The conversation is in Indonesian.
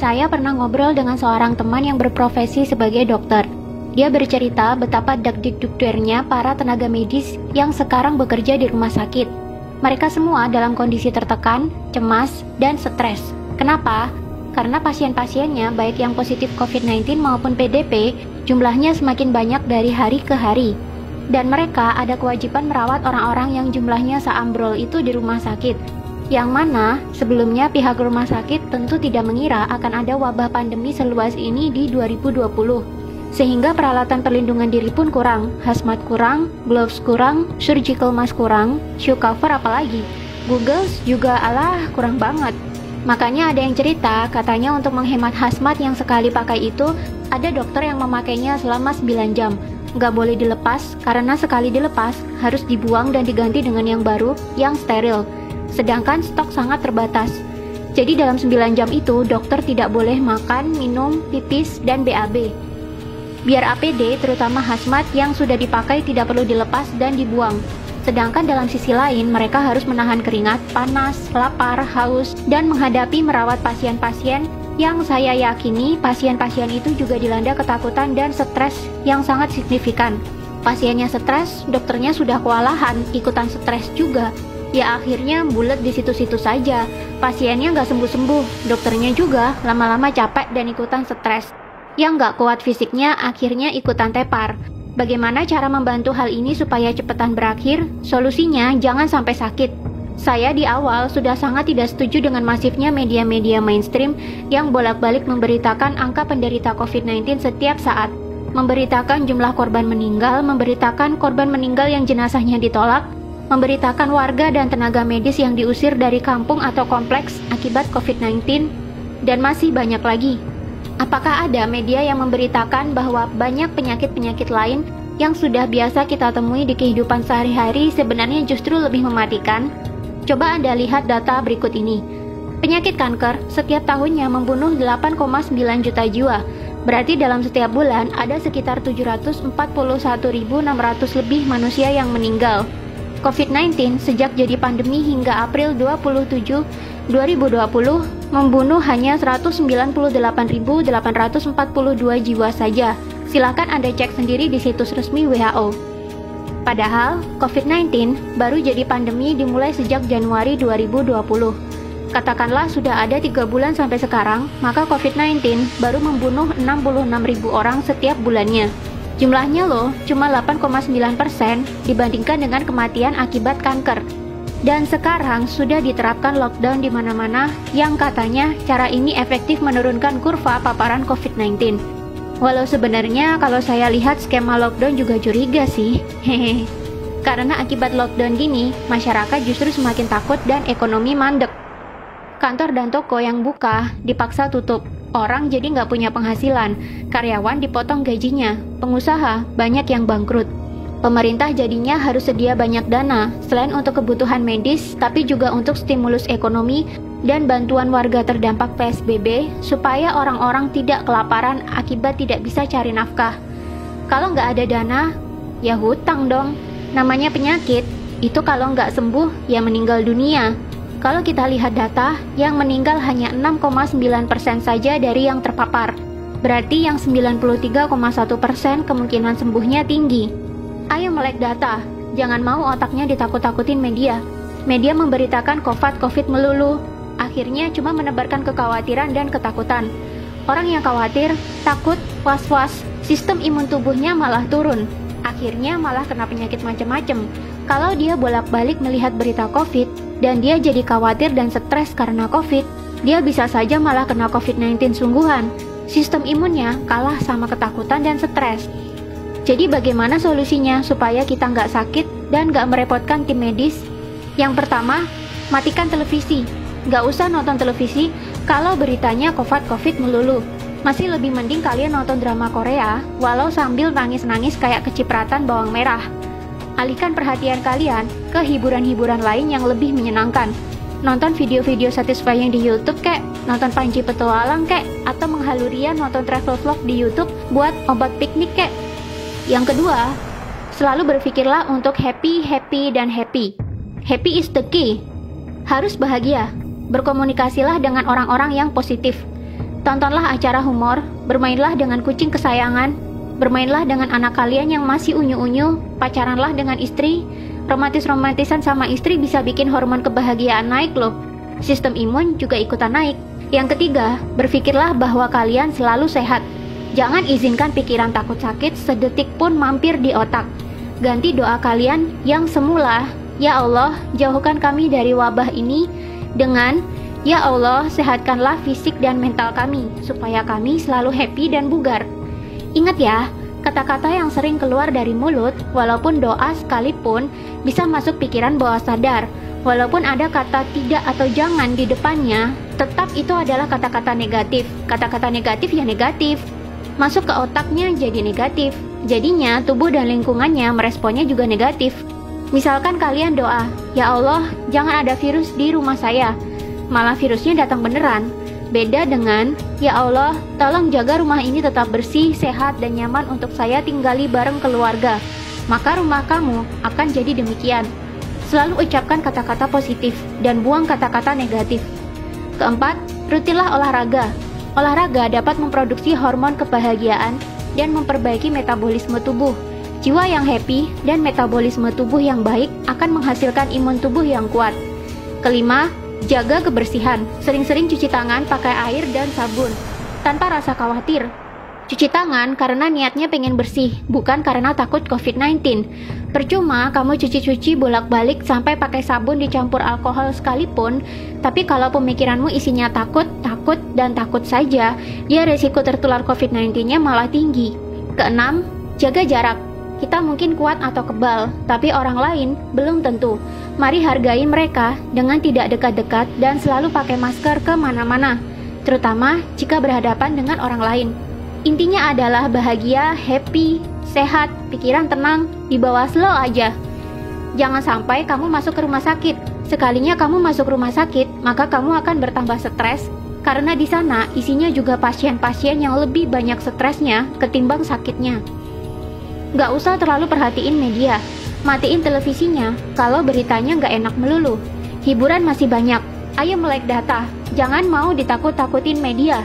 Saya pernah ngobrol dengan seorang teman yang berprofesi sebagai dokter. Dia bercerita betapa dak-dikdukdernya para tenaga medis yang sekarang bekerja di rumah sakit. Mereka semua dalam kondisi tertekan, cemas, dan stres. Kenapa? Karena pasien-pasiennya, baik yang positif COVID-19 maupun PDP, jumlahnya semakin banyak dari hari ke hari. Dan mereka ada kewajiban merawat orang-orang yang jumlahnya seambrol itu di rumah sakit. Yang mana sebelumnya pihak rumah sakit tentu tidak mengira akan ada wabah pandemi seluas ini di 2020. Sehingga peralatan perlindungan diri pun kurang, hazmat kurang, gloves kurang, surgical mask kurang, shoe cover apalagi. Googles juga kurang banget. Makanya ada yang cerita, katanya untuk menghemat hazmat yang sekali pakai itu, ada dokter yang memakainya selama 9 jam. Nggak boleh dilepas, karena sekali dilepas, harus dibuang dan diganti dengan yang baru, yang steril. Sedangkan stok sangat terbatas. Jadi dalam 9 jam itu, dokter tidak boleh makan, minum, pipis, dan BAB. Biar APD, terutama hazmat yang sudah dipakai tidak perlu dilepas dan dibuang. Sedangkan dalam sisi lain, mereka harus menahan keringat, panas, lapar, haus, dan menghadapi merawat pasien-pasien yang saya yakini pasien-pasien itu juga dilanda ketakutan dan stres yang sangat signifikan. Pasiennya stres, dokternya sudah kewalahan, ikutan stres juga. Ya akhirnya bulet di situ-situ saja. Pasiennya nggak sembuh-sembuh, dokternya juga lama-lama capek dan ikutan stres. Yang nggak kuat fisiknya akhirnya ikutan tepar. Bagaimana cara membantu hal ini supaya cepetan berakhir? Solusinya jangan sampai sakit. Saya di awal sudah sangat tidak setuju dengan masifnya media-media mainstream yang bolak-balik memberitakan angka penderita COVID-19 setiap saat. Memberitakan jumlah korban meninggal, memberitakan korban meninggal yang jenazahnya ditolak, memberitakan warga dan tenaga medis yang diusir dari kampung atau kompleks akibat COVID-19, dan masih banyak lagi. Apakah ada media yang memberitakan bahwa banyak penyakit-penyakit lain yang sudah biasa kita temui di kehidupan sehari-hari sebenarnya justru lebih mematikan? Coba Anda lihat data berikut ini. Penyakit kanker setiap tahunnya membunuh 8,9 juta jiwa. Berarti dalam setiap bulan ada sekitar 741.600 lebih manusia yang meninggal. COVID-19 sejak jadi pandemi hingga April 27, 2020 membunuh hanya 198.842 jiwa saja. Silakan Anda cek sendiri di situs resmi WHO. Padahal COVID-19 baru jadi pandemi dimulai sejak Januari 2020. Katakanlah sudah ada 3 bulan sampai sekarang, maka COVID-19 baru membunuh 66.000 orang setiap bulannya. Jumlahnya loh, cuma 8,9% dibandingkan dengan kematian akibat kanker. Dan sekarang sudah diterapkan lockdown di mana-mana yang katanya cara ini efektif menurunkan kurva paparan COVID-19. Walau sebenarnya kalau saya lihat skema lockdown juga curiga sih. Hehe. Karena akibat lockdown gini, masyarakat justru semakin takut dan ekonomi mandek. Kantor dan toko yang buka dipaksa tutup. Orang jadi nggak punya penghasilan, karyawan dipotong gajinya, pengusaha banyak yang bangkrut. Pemerintah jadinya harus sedia banyak dana, selain untuk kebutuhan medis, tapi juga untuk stimulus ekonomi dan bantuan warga terdampak PSBB, supaya orang-orang tidak kelaparan akibat tidak bisa cari nafkah. Kalau nggak ada dana, ya hutang dong. Namanya penyakit, itu kalau nggak sembuh, ya meninggal dunia. Kalau kita lihat data, yang meninggal hanya 6,9% saja dari yang terpapar. Berarti yang 93,1% kemungkinan sembuhnya tinggi. Ayo melek data, jangan mau otaknya ditakut-takutin media. Media memberitakan COVID melulu, akhirnya cuma menebarkan kekhawatiran dan ketakutan. Orang yang khawatir, takut, was-was, sistem imun tubuhnya malah turun. Akhirnya malah kena penyakit macam-macam. Kalau dia bolak-balik melihat berita COVID, dan dia jadi khawatir dan stres karena COVID, dia bisa saja malah kena COVID-19 sungguhan. Sistem imunnya kalah sama ketakutan dan stres. Jadi bagaimana solusinya supaya kita nggak sakit dan nggak merepotkan tim medis? Yang pertama, matikan televisi. Nggak usah nonton televisi kalau beritanya COVID melulu. Masih lebih mending kalian nonton drama Korea, walau sambil nangis-nangis kayak kecipratan bawang merah. Alihkan perhatian kalian ke hiburan-hiburan lain yang lebih menyenangkan. Nonton video-video satisfying di YouTube kek, nonton Panji Petualang kek, atau menghalurian nonton travel vlog di YouTube buat obat piknik kek. Yang kedua, selalu berpikirlah untuk happy. Happy is the key. Harus bahagia. Berkomunikasilah dengan orang-orang yang positif. Tontonlah acara humor, bermainlah dengan kucing kesayangan, bermainlah dengan anak kalian yang masih unyu-unyu, pacaranlah dengan istri. Romantis-romantisan sama istri bisa bikin hormon kebahagiaan naik loh. Sistem imun juga ikutan naik. Yang ketiga, berpikirlah bahwa kalian selalu sehat. Jangan izinkan pikiran takut sakit sedetik pun mampir di otak. Ganti doa kalian yang semula, "Ya Allah, jauhkan kami dari wabah ini," dengan "Ya Allah, sehatkanlah fisik dan mental kami, supaya kami selalu happy dan bugar." Ingat ya, kata-kata yang sering keluar dari mulut, walaupun doa sekalipun, bisa masuk pikiran bawah sadar. Walaupun ada kata tidak atau jangan di depannya, tetap itu adalah kata-kata negatif. Kata-kata negatif ya negatif. Masuk ke otaknya jadi negatif. Jadinya tubuh dan lingkungannya meresponnya juga negatif. Misalkan kalian doa, "Ya Allah, jangan ada virus di rumah saya." Malah virusnya datang beneran. Beda dengan, "Ya Allah, tolong jaga rumah ini tetap bersih, sehat, dan nyaman untuk saya tinggali bareng keluarga." Maka rumah kamu akan jadi demikian. Selalu ucapkan kata-kata positif dan buang kata-kata negatif. Keempat, rutinlah olahraga. Olahraga dapat memproduksi hormon kebahagiaan dan memperbaiki metabolisme tubuh. Jiwa yang happy dan metabolisme tubuh yang baik akan menghasilkan imun tubuh yang kuat. Kelima, jaga kebersihan. Sering-sering cuci tangan pakai air dan sabun, tanpa rasa khawatir. Cuci tangan karena niatnya pengen bersih, bukan karena takut COVID-19. Percuma kamu cuci-cuci bolak-balik sampai pakai sabun dicampur alkohol sekalipun, tapi kalau pemikiranmu isinya takut saja, ya resiko tertular COVID-19-nya malah tinggi. Keenam, jaga jarak. Kita mungkin kuat atau kebal, tapi orang lain belum tentu. Mari hargai mereka dengan tidak dekat-dekat dan selalu pakai masker kemana-mana, terutama jika berhadapan dengan orang lain. Intinya adalah bahagia, happy, sehat, pikiran tenang, dibawa slow aja. Jangan sampai kamu masuk ke rumah sakit. Sekalinya kamu masuk rumah sakit, maka kamu akan bertambah stres, karena di sana isinya juga pasien-pasien yang lebih banyak stresnya ketimbang sakitnya. Gak usah terlalu perhatiin media. Matiin televisinya kalau beritanya gak enak melulu. Hiburan masih banyak. Ayo melek data. Jangan mau ditakut-takutin media.